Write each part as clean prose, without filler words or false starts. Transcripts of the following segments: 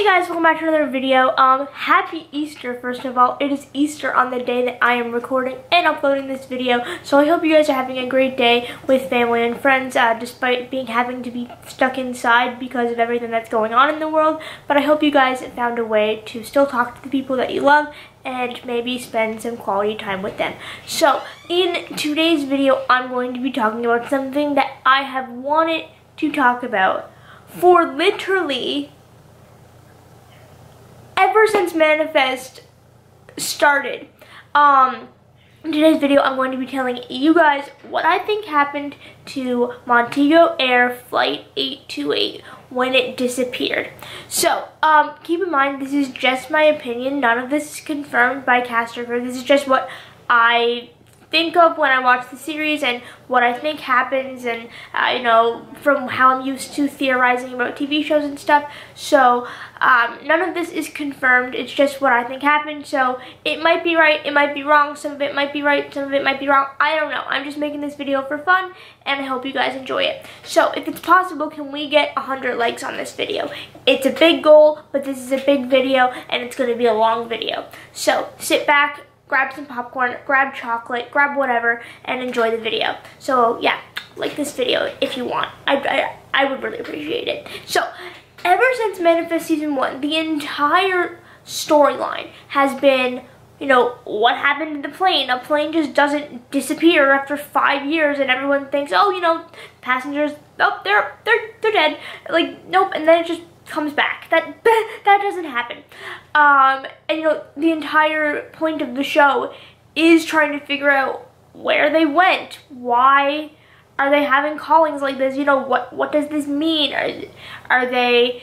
Hey guys, welcome back to another video. Happy Easter, first of all. It is Easter on the day that I am recording and uploading this video, so I hope you guys are having a great day with family and friends, despite having to be stuck inside because of everything that's going on in the world. But I hope you guys found a way to still talk to the people that you love and maybe spend some quality time with them. So, in today's video, I'm going to be talking about something that I have wanted to talk about for literally ever since Manifest started. In today's video, I'm going to be telling you guys what I think happened to Montego Air Flight 828 when it disappeared. So, keep in mind, this is just my opinion. None of this is confirmed by cast or crew. This is just what I think of when I watch the series and what I think happens, and you know, from how I'm used to theorizing about TV shows and stuff. So none of this is confirmed. It's just what I think happened. So it might be right, it might be wrong, some of it might be right, some of it might be wrong. I don't know. I'm just making this video for fun and I hope you guys enjoy it. So if it's possible, can we get 100 likes on this video? It's a big goal, but this is a big video and it's going to be a long video. So sit back, grab some popcorn, grab chocolate, grab whatever, and enjoy the video. So yeah, like this video if you want. I would really appreciate it. So, ever since Manifest Season 1, the entire storyline has been, you know, what happened to the plane? A plane just doesn't disappear after 5 years and everyone thinks, oh, you know, passengers, oh, they're dead. Like, nope, and then it just comes back. That doesn't happen. And you know, the entire point of the show is trying to figure out where they went. Why are they having callings like this? You know, what does this mean? Are they,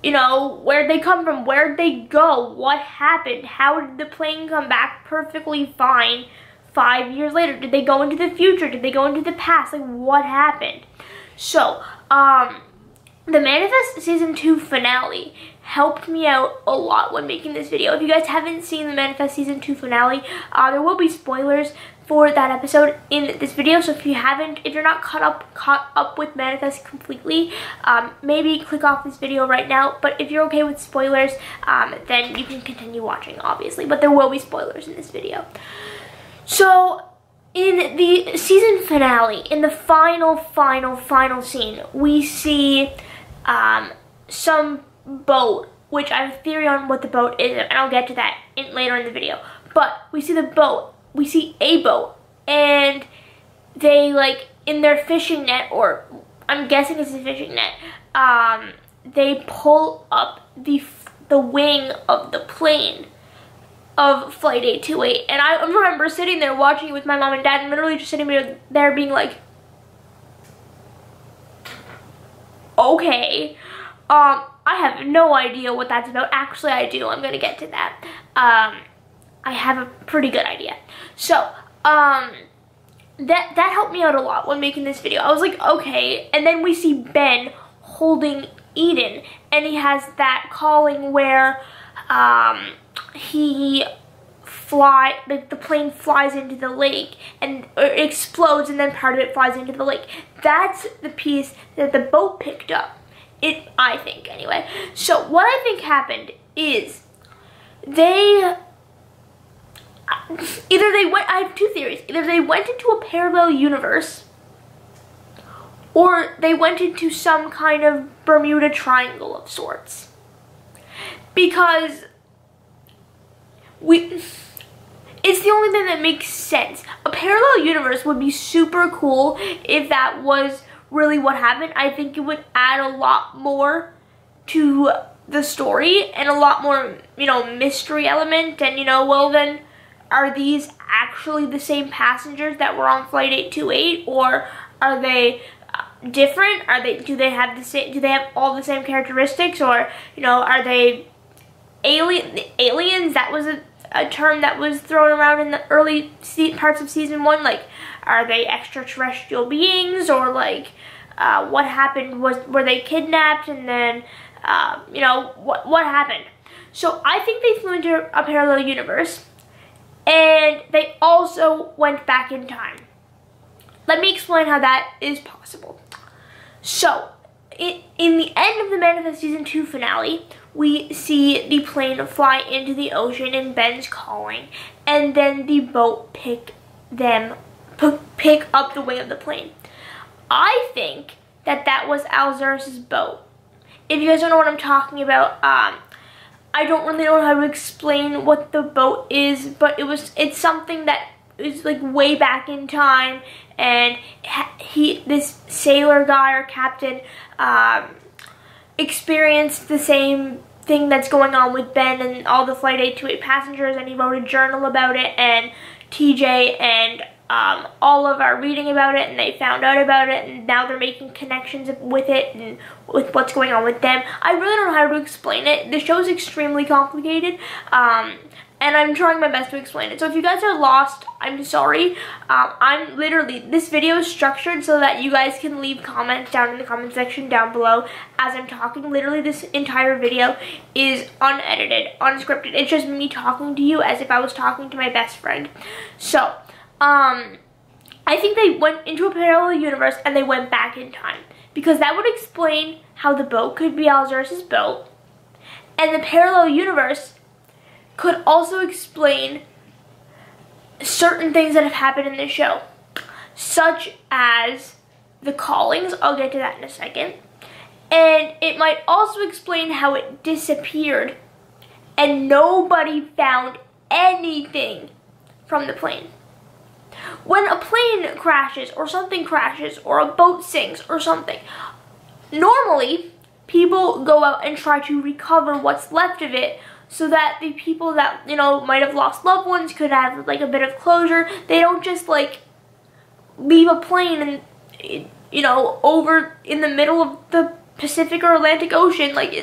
you know, where'd they come from? Where'd they go? What happened? How did the plane come back perfectly fine 5 years later? Did they go into the future? Did they go into the past? Like, what happened? So, the Manifest Season 2 finale helped me out a lot when making this video. If you guys haven't seen the Manifest Season 2 finale, there will be spoilers for that episode in this video. So if you're not caught up with Manifest completely, maybe click off this video right now. But if you're okay with spoilers, then you can continue watching, obviously. But there will be spoilers in this video. So, in the season finale, in the final scene, we see some boat, which I have a theory on what the boat is, and I'll get to that later in the video. But we see the boat, we see a boat, and they, like, in their fishing net, or I'm guessing it's a fishing net, they pull up the wing of the plane of Flight 828, and I remember sitting there watching it with my mom and dad, and literally just sitting there being like, okay, I have no idea what that's about. Actually, I do. I'm gonna get to that. I have a pretty good idea. So, that helped me out a lot when making this video. I was like, okay, and then we see Ben holding Eden, and he has that calling where, the plane flies into the lake and it explodes, and then part of it flies into the lake. That's the piece that the boat picked up. I think, anyway. So what I think happened is I have two theories. Either they went into a parallel universe, or they went into some kind of Bermuda Triangle of sorts. Because it's the only thing that makes sense. A parallel universe would be super cool if that was really what happened. I think it would add a lot more to the story and a lot more, you know, mystery element. And, you know, well then, are these actually the same passengers that were on Flight 828, or are they different? Do they have all the same characteristics, or, you know, are they aliens? That was a term that was thrown around in the early parts of Season 1. Like, are they extraterrestrial beings, or like, what happened? Were they kidnapped, and then, you know, what happened? So I think they flew into a parallel universe, and they also went back in time. Let me explain how that is possible. So, in the end of the Manifest Season 2 finale, we see the plane fly into the ocean and Ben's calling, and then the boat pick up the wing of the plane. I think that was Alzurus' boat. If you guys don't know what I'm talking about, I don't really know how to explain what the boat is, but it's something that is like way back in time, and this sailor guy or captain experienced the same thing that's going on with Ben and all the Flight 828 passengers, and he wrote a journal about it, and TJ and Olive are reading about it, and they found out about it, and now they're making connections with it and with what's going on with them. I really don't know how to explain it. The show is extremely complicated, and I'm trying my best to explain it. So if you guys are lost, I'm sorry. This video is structured so that you guys can leave comments down in the comment section down below as I'm talking. Literally, this entire video is unedited, unscripted. It's just me talking to you as if I was talking to my best friend. So, I think they went into a parallel universe and they went back in time, because that would explain how the boat could be Alzurus' boat, and the parallel universe could also explain certain things that have happened in this show, such as the callings. I'll get to that in a second. And it might also explain how it disappeared and nobody found anything from the plane. When a plane crashes or something crashes or a boat sinks or something, normally people go out and try to recover what's left of it, so that the people that, you know, might have lost loved ones could have like a bit of closure. They don't just like leave a plane and, you know, over in the middle of the Pacific or Atlantic Ocean, like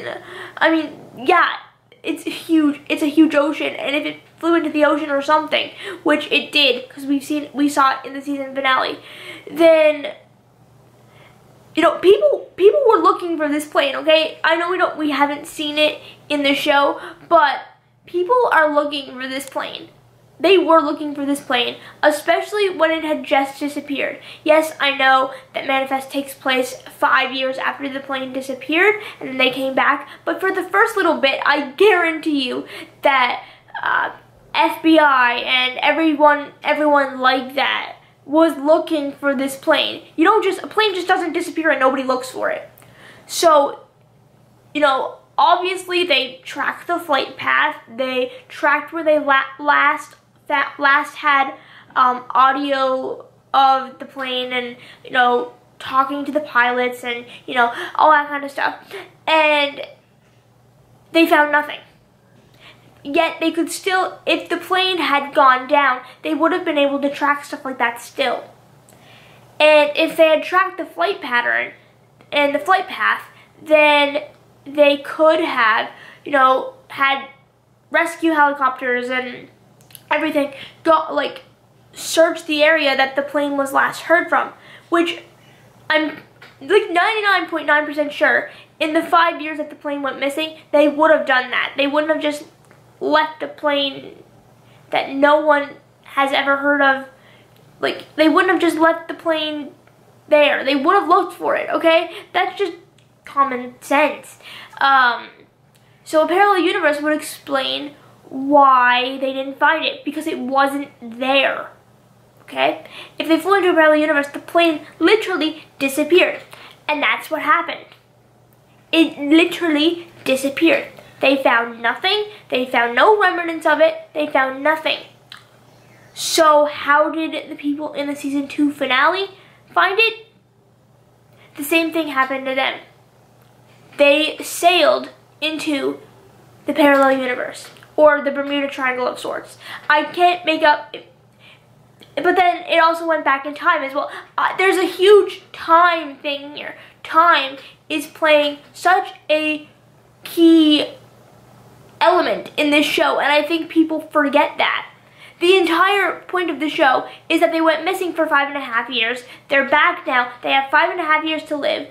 I mean, yeah, it's a huge ocean, and if it flew into the ocean or something, which it did, because we saw it in the season finale, then, you know, people were looking for this plane, okay? I know we haven't seen it in the show, but people are looking for this plane. They were looking for this plane, especially when it had just disappeared. Yes, I know that Manifest takes place 5 years after the plane disappeared, and then they came back, but for the first little bit, I guarantee you that FBI and everyone like that was looking for this plane. A plane just doesn't disappear and nobody looks for it. So, you know, obviously they tracked the flight path. They tracked where they last had audio of the plane, and, you know, talking to the pilots and, you know, all that kind of stuff. And they found nothing. Yet they could still, if the plane had gone down, they would have been able to track stuff like that still. And if they had tracked the flight pattern and the flight path, then they could have, you know, had rescue helicopters and everything search the area that the plane was last heard from, which I'm like 99.9% sure in the 5 years that the plane went missing, they would have done that. They wouldn't have just left a plane that no one has ever heard of. Like, they wouldn't have just left the plane there. They would have looked for it, okay? That's just common sense. So a parallel universe would explain why they didn't find it, because it wasn't there, okay? If they flew into a parallel universe, the plane literally disappeared, and that's what happened. It literally disappeared. They found nothing. They found no remnants of it. They found nothing. So how did the people in the season 2 finale find it? The same thing happened to them. They sailed into the parallel universe, or the Bermuda Triangle of sorts. I can't make up, but then it also went back in time as well. There's a huge time thing here. Time is playing such a key element in this show, and I think people forget that. The entire point of the show is that they went missing for 5.5 years. They're back now. They have 5.5 years to live.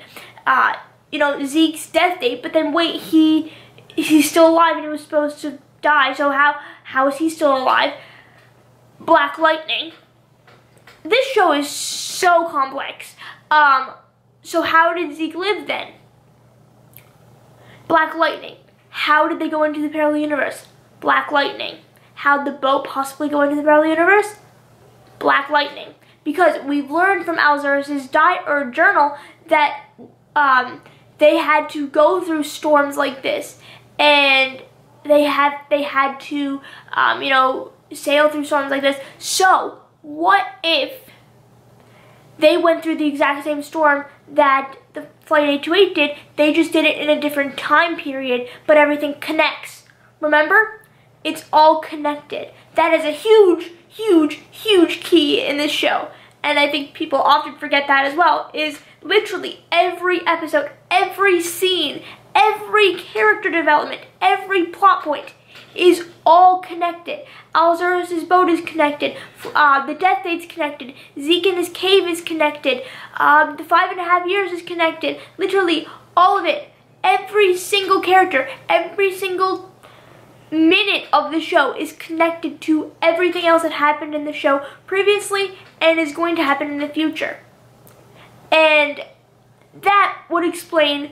You know, Zeke's death date, but then wait, he's still alive and he was supposed to die, so how is he still alive? Black Lightning. This show is so complex. So how did Zeke live then? Black lightning. How did they go into the parallel universe? Black lightning. How did the boat possibly go into the parallel universe? Black lightning. Because we've learned from Alzarus's journal that they had to go through storms like this, and they had to sail through storms like this. So what if they went through the exact same storm that the Flight 828 did? They just did it in a different time period, but everything connects. Remember? It's all connected. That is a huge, huge, huge key in this show. And I think people often forget that as well, is literally every episode, every scene, every character development, every plot point is all connected. Alzarus's boat is connected. The Death Date's connected. Zeke and his cave is connected. The 5.5 years is connected. Literally all of it. Every single character, every single minute of the show is connected to everything else that happened in the show previously and is going to happen in the future. And that would explain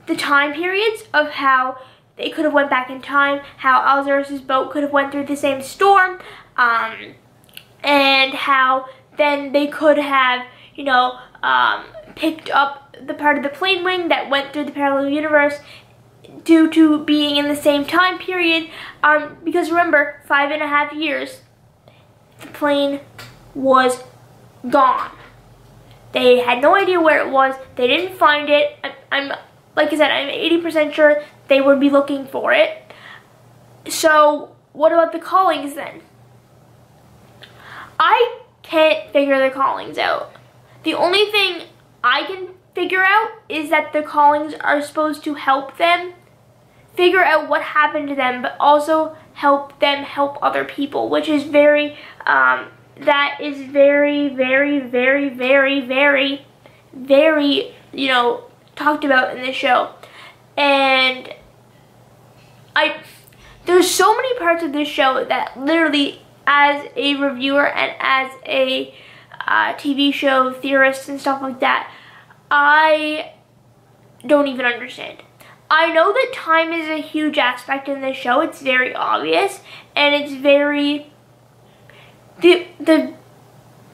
the time periods of how they could have went back in time, how Alzarus's boat could have went through the same storm, and how then they could have, picked up the part of the plane wing that went through the parallel universe due to being in the same time period. Because remember, 5.5 years, the plane was gone. They had no idea where it was. They didn't find it. Like I said, I'm 80% sure they would be looking for it. So what about the callings then? I can't figure the callings out. The only thing I can figure out is that the callings are supposed to help them figure out what happened to them, but also help them help other people, which is very, that is very, very, very, very, very, very, talked about in the show. And there's so many parts of this show that literally, as a reviewer and as a TV show theorist and stuff like that, I don't even understand. I know that time is a huge aspect in this show. It's very obvious, and it's very the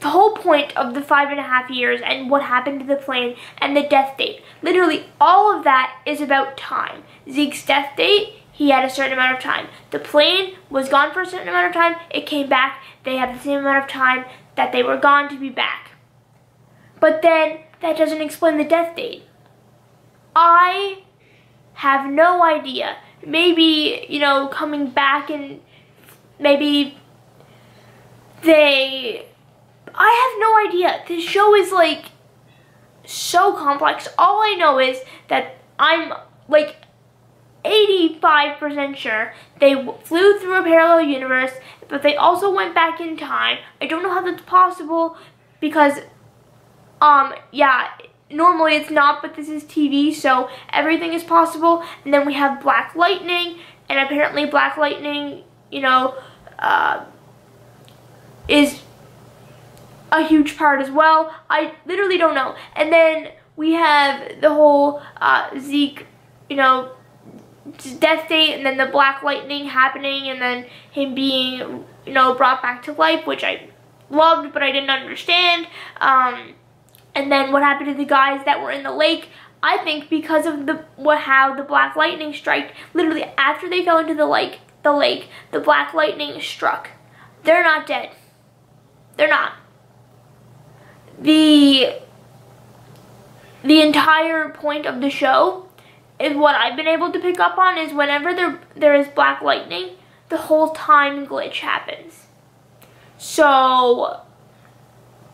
whole point of the 5.5 years and what happened to the plane and the death date. Literally all of that is about time. Zeke's death date, he had a certain amount of time. The plane was gone for a certain amount of time. It came back. They had the same amount of time that they were gone to be back. But then that doesn't explain the death date. I have no idea. Maybe, coming back and maybe I have no idea. This show is like so complex. All I know is that I'm like 85% sure they flew through a parallel universe, but they also went back in time. I don't know how that's possible because, normally it's not, but this is TV, so everything is possible. And then we have Black Lightning, and apparently Black Lightning, is a huge part as well. I literally don't know. And then we have the whole Zeke, death date, and then the Black Lightning happening, and then him being, brought back to life, which I loved, but I didn't understand. And then what happened to the guys that were in the lake? I think because of how the Black Lightning struck, literally after they fell into the lake, the Black Lightning struck. They're not dead. They're not. The entire point of the show is what I've been able to pick up on is whenever there is Black Lightning, the whole time glitch happens. So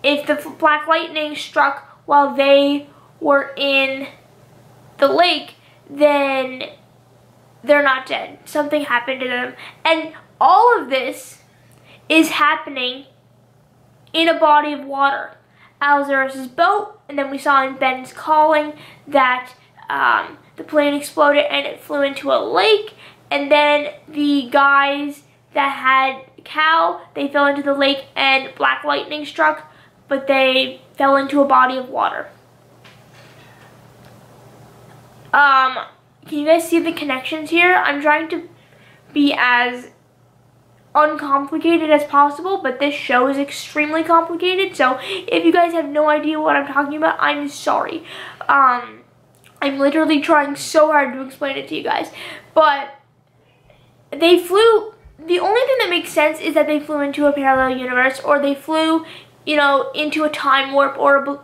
if the Black Lightning struck while they were in the lake, then they're not dead. Something happened to them. And all of this is happening in a body of water. Alzarus's boat, and then we saw in Ben's calling that the plane exploded and it flew into a lake, and then the guys that had Cal, they fell into the lake and Black Lightning struck, but they fell into a body of water. can you guys see the connections here? I'm trying to be as uncomplicated as possible, but this show is extremely complicated, so if you guys have no idea what I'm talking about, I'm sorry. I'm literally trying so hard to explain it to you guys, but they flew, the only thing that makes sense is that they flew into a parallel universe, or they flew, you know, into a time warp, or a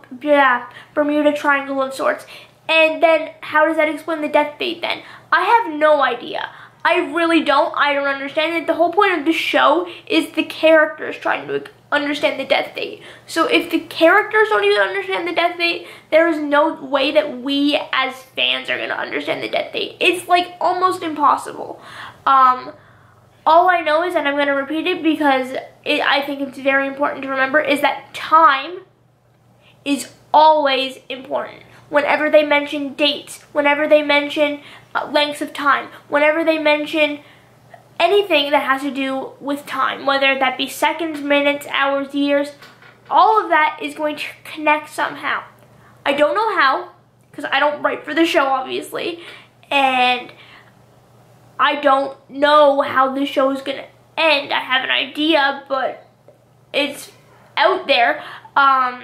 Bermuda Triangle of sorts. And then how does that explain the death fate then? I have no idea. I really don't. I don't understand it. The whole point of the show is the characters trying to understand the death fate. So if the characters don't even understand the death fate, there is no way that we as fans are going to understand the death fate. It's like almost impossible. All I know is, and I'm going to repeat it because I think it's very important to remember, is that time is always important. Whenever they mention dates, whenever they mention lengths of time, whenever they mention anything that has to do with time, whether that be seconds, minutes, hours, years, all of that is going to connect somehow. I don't know how, because I don't write for the show, obviously, and I don't know how the show is going to end. I have an idea, but it's out there. But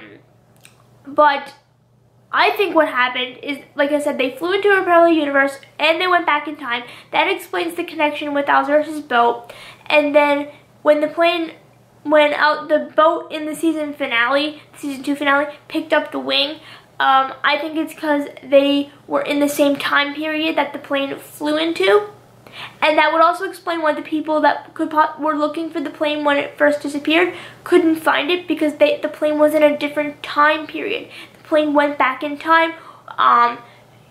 I think what happened is, like I said, they flew into a parallel universe and they went back in time. That explains the connection with Alzurus' boat. And then when the plane went out, the boat in the season finale, season 2 finale, picked up the wing. I think it's because they were in the same time period that the plane flew into. And that would also explain why the people that were looking for the plane when it first disappeared couldn't find it, because the plane was in a different time period. The plane went back in time,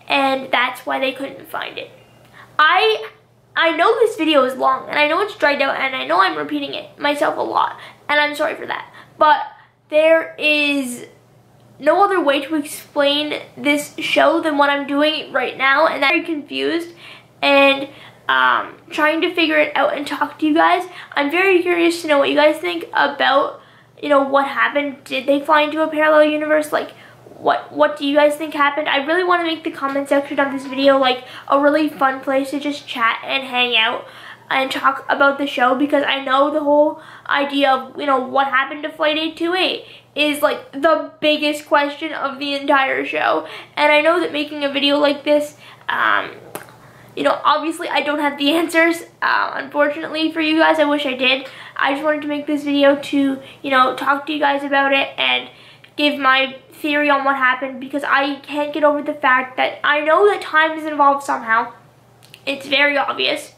and that's why they couldn't find it. I know this video is long, and I know it's dragged out, and I know I'm repeating it myself a lot, and I'm sorry for that. But there is no other way to explain this show than what I'm doing right now, and I'm very confused and trying to figure it out and talk to you guys. I'm very curious to know what you guys think about, you know, what happened. Did they fly into a parallel universe? Like, what do you guys think happened? I really want to make the comment section of this video like a really fun place to just chat and hang out and talk about the show, because I know the whole idea of, you know, what happened to Flight 828 is like the biggest question of the entire show. And I know that making a video like this, you know, obviously I don't have the answers, unfortunately for you guys. I wish I did. I just wanted to make this video to, you know, talk to you guys about it and give my theory on what happened, because I can't get over the fact that I know that time is involved somehow. It's very obvious.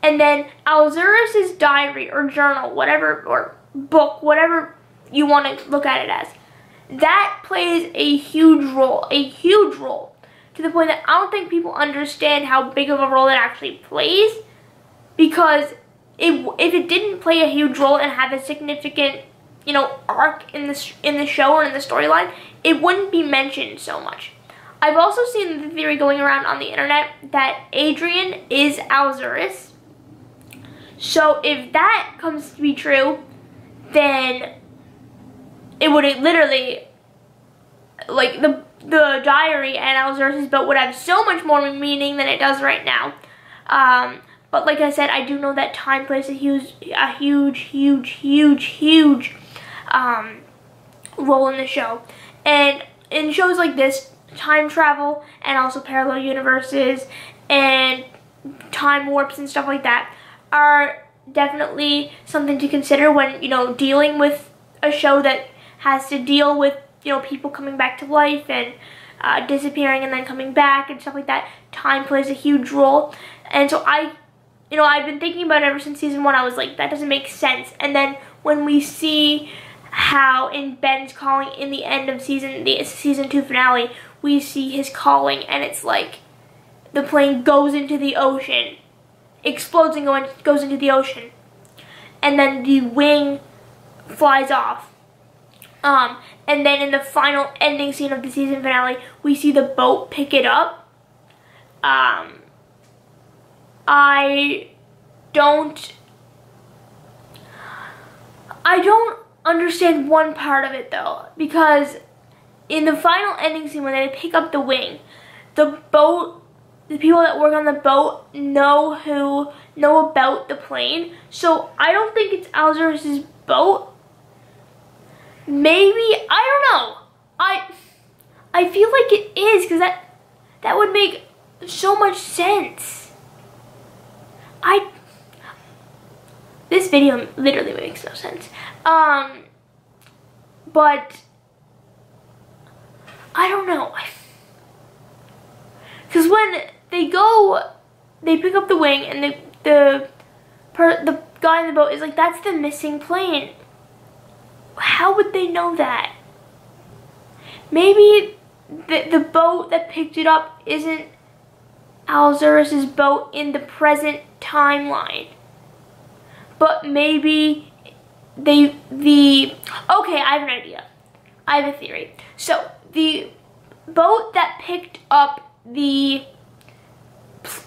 And then Alzurus' diary or journal, whatever, or book, whatever you want to look at it as, that plays a huge role, to the point that I don't think people understand how big of a role it actually plays, because if it didn't play a huge role and have a significant, you know, arc in the show or in the storyline, it wouldn't be mentioned so much. I've also seen the theory going around on the internet that Adrian is Alzurus. So if that comes to be true, then it would literally, like, the diary and Alzurus' boat would have so much more meaning than it does right now. But like I said, I do know that time plays a huge role in the show. And in shows like this, time travel and also parallel universes and time warps and stuff like that are definitely something to consider when, you know, dealing with a show that has to deal with, you know, people coming back to life and disappearing and then coming back and stuff like that. Time plays a huge role. And so I've been thinking about it ever since season 1. I was like, that doesn't make sense. And then when we see how in Ben's calling in the end of the season 2 finale, we see his calling, and it's like the plane goes into the ocean, explodes and goes into the ocean, and then the wing flies off. And then in the final ending scene of the season finale, we see the boat pick it up. I don't understand one part of it though, because in the final ending scene when they pick up the wing, the boat the people that work on the boat know about the plane. So I don't think it's Alzurus' boat. Maybe, I don't know. I feel like it is, because that would make so much sense. This video literally makes no sense. But I don't know. Because when they pick up the wing, and the guy in the boat is like, that's the missing plane. How would they know that? Maybe the boat that picked it up isn't Alzurus' boat in the present timeline. But maybe okay, I have an idea. I have a theory. So, the boat that picked up the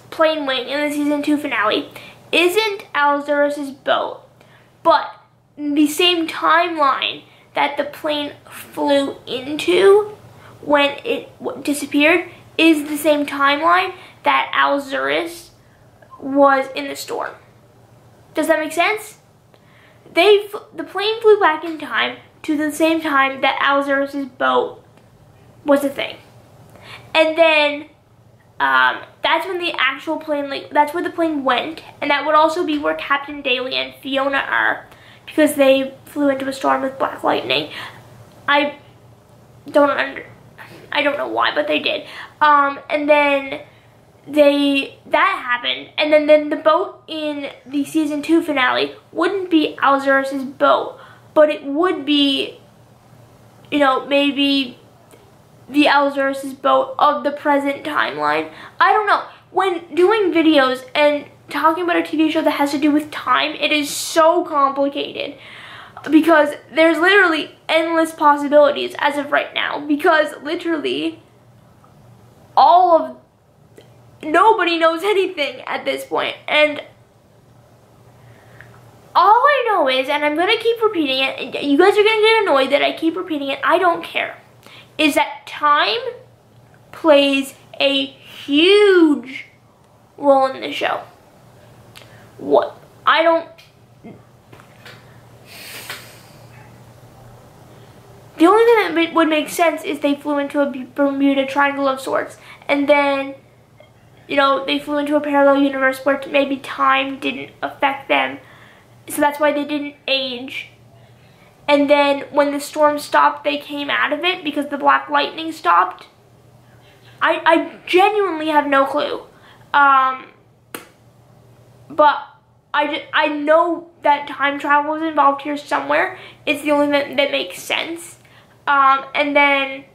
plane wing in the season 2 finale isn't Alzurus' boat, but the same timeline that the plane flew into when it disappeared is the same timeline that Alzurus was in the storm. Does that make sense? The plane flew back in time to the same time that Alzurus' boat was a thing. And then that's when the actual plane, that's where the plane went, and that would also be where Captain Daly and Fiona are, because they flew into a storm with black lightning. I don't know why, but they did. And then that happened, and then the boat in the season 2 finale wouldn't be Alzurus' boat, but it would be, maybe the Alzurus' boat of the present timeline. I don't know. When doing videos and talking about a TV show that has to do with time, it is so complicated, because there's literally endless possibilities as of right now, because literally nobody knows anything at this point. And all I know is, and I'm going to keep repeating it, and you guys are going to get annoyed that I keep repeating it, I don't care, is that time plays a huge role in the show. The only thing that would make sense is they flew into a Bermuda Triangle of sorts, and then, they flew into a parallel universe where maybe time didn't affect them, so that's why they didn't age. And then when the storm stopped, they came out of it because the black lightning stopped. I genuinely have no clue. But I know that time travel is involved here somewhere. It's the only thing that makes sense. And then,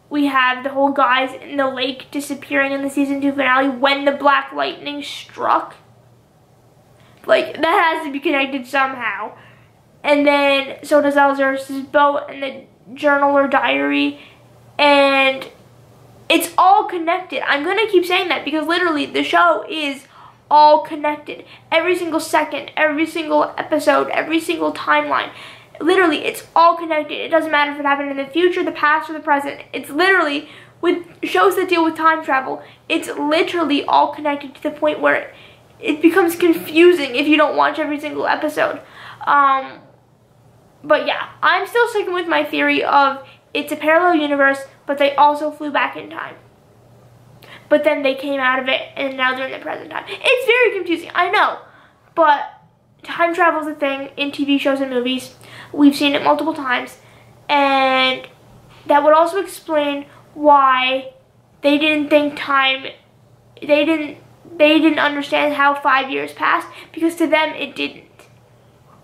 we have the whole guys in the lake disappearing in the season 2 finale when the black lightning struck. That has to be connected somehow. And then, so does Alzurus' boat and the journal or diary. And it's all connected. I'm going to keep saying that because literally the show is all connected. Every single second, every single episode, every single timeline. Literally, it's all connected. It doesn't matter if it happened in the future, the past, or the present. It's literally, with shows that deal with time travel, it's literally all connected to the point where it becomes confusing if you don't watch every single episode. But yeah, I'm still sticking with my theory of it's a parallel universe, but they also flew back in time. But then they came out of it, and now they're in the present time. It's very confusing, I know. But time travel is a thing in TV shows and movies. We've seen it multiple times. And that would also explain why they didn't think time, they didn't understand how 5 years passed, because to them it didn't,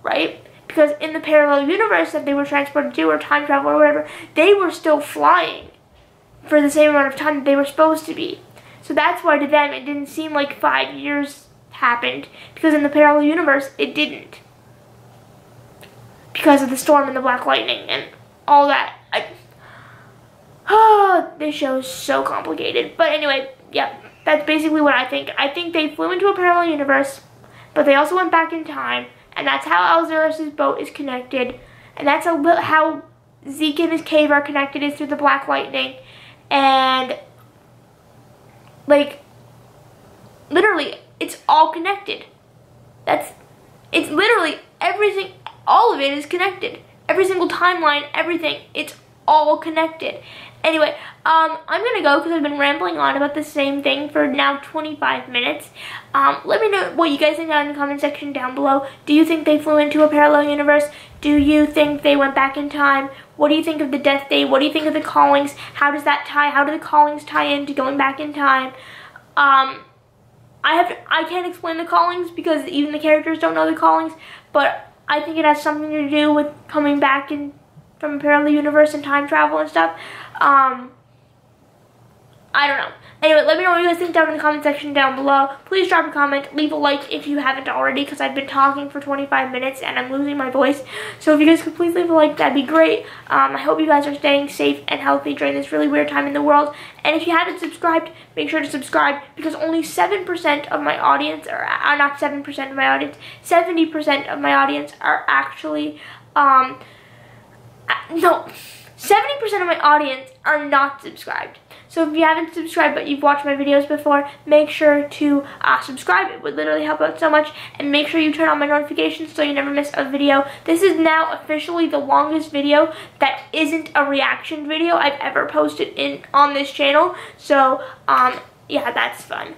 right? Because in the parallel universe that they were transported to, or time travel or whatever, they were still flying for the same amount of time that they were supposed to be. So that's why to them it didn't seem like 5 years happened, because in the parallel universe it didn't. Because of the storm and the black lightning and all that. This show is so complicated. But anyway, yeah, that's basically what I think. I think they flew into a parallel universe, but they also went back in time, and that's how Alzurus' boat is connected, and that's how Zeke and his cave are connected, is through the black lightning. And Like, literally, it's all connected. It's literally everything, all of it is connected. Every single timeline, everything, it's all connected. Anyway, I'm gonna go because I've been rambling on about the same thing for now 25 minutes. Let me know what you guys think down in the comment section down below. Do you think they flew into a parallel universe? Do you think they went back in time? What do you think of the Death Day? What do you think of the Callings? How does that tie? How do the Callings tie into going back in time? I can't explain the Callings because even the characters don't know the Callings, but I think it has something to do with coming back in from a parallel universe and time travel and stuff. I don't know. Anyway, let me know what you guys think down in the comment section down below. Please drop a comment, leave a like if you haven't already, because I've been talking for 25 minutes and I'm losing my voice. So if you guys could please leave a like, that'd be great. I hope you guys are staying safe and healthy during this really weird time in the world. And if you haven't subscribed, make sure to subscribe, because only 7% of my audience, or not 7% of my audience, 70% of my audience are actually, no, 70% of my audience are not subscribed. So if you haven't subscribed but you've watched my videos before, make sure to subscribe. It would literally help out so much. And make sure you turn on my notifications so you never miss a video. This is now officially the longest video that isn't a reaction video I've ever posted on this channel. So yeah, that's fun.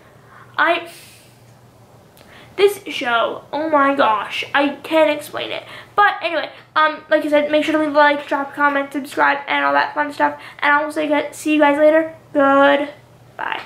This show, oh my gosh, I can't explain it. But anyway, like I said, make sure to leave a like, drop a comment, subscribe, and all that fun stuff. And I will see you guys later. Goodbye.